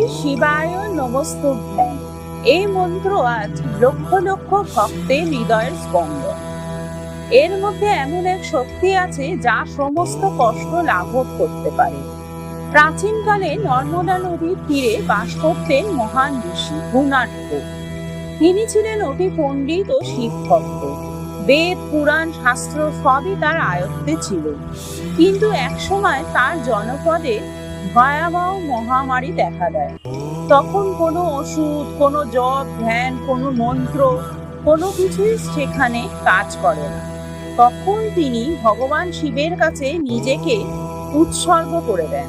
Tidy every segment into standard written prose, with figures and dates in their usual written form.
শিবায় নমস্তুভ্যং। এই মন্ত্র আজ লক্ষ লক্ষ ভক্তের হৃদয়ের স্পন্দন। এর মধ্যে এমন এক শক্তি আছে যা সমস্ত কষ্ট লাঘব করতে পারে। প্রাচীনকালে নর্মদা নদীর তীরে বাস করতেন মহান ঋষি গুণাঢ্য। তিনি ছিলেন অতি পণ্ডিত ও শিব ভক্ত। বেদ, পুরাণ, শাস্ত্র সবই তার আয়ত্তে ছিল। কিন্তু একসময় তার জনপদে ভয়াবহ মহামারী দেখা দেয়। তখন কোনো ওষুধ, কোনো জপ, ধ্যান, কোনো মন্ত্র, কোনো কিছুই সেখানে কাজ করে না। তখন তিনি ভগবান শিবের কাছে নিজেকে উৎসর্গ করে দেন।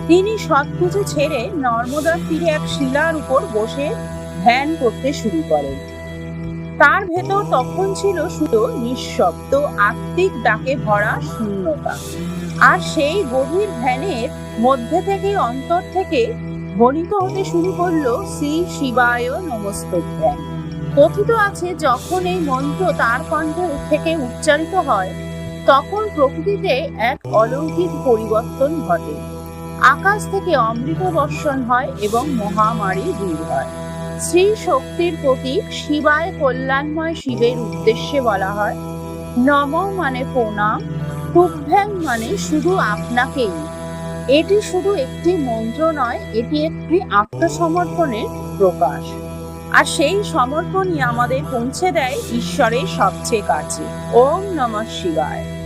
তিনি সবকিছু ছেড়ে নর্মদার তীরে এক শিলার উপর বসে ধ্যান করতে শুরু করেন। তার ভেতর তখন ছিল শুধু নিঃশব্দ আত্মিক ডাকে ভরা শূন্যতা। আর সেই গভীর ধ্যানের মধ্যে থেকে অন্তর থেকে ধ্বনিত হতে শুরু করলো শ্রী শিবায় নমস্তুভ্যং। কথিত আছে যখন এই মন্ত্র তার কণ্ঠে থেকে উচ্চারিত হয় তখন প্রকৃতিতে এক অলৌকিক পরিবর্তন ঘটে। আকাশ থেকে অমৃত বর্ষণ হয় এবং মহামারী দূর হয়। শ্রী শক্তির প্রতীক শিবায় কল্যাণময় শিবের উদ্দেশ্যে বলা হয় নম মানে প্রণাম, তুভ্যং মানে শুধু আপনাকেই। এটি শুধু একটি মন্ত্র নয়, এটি একটি আত্মসমর্পণের প্রকাশ। আর সেই সমর্পণই আমাদের পৌঁছে দেয় ঈশ্বরের সবচেয়ে কাছে। ওম নমঃ শিবায়।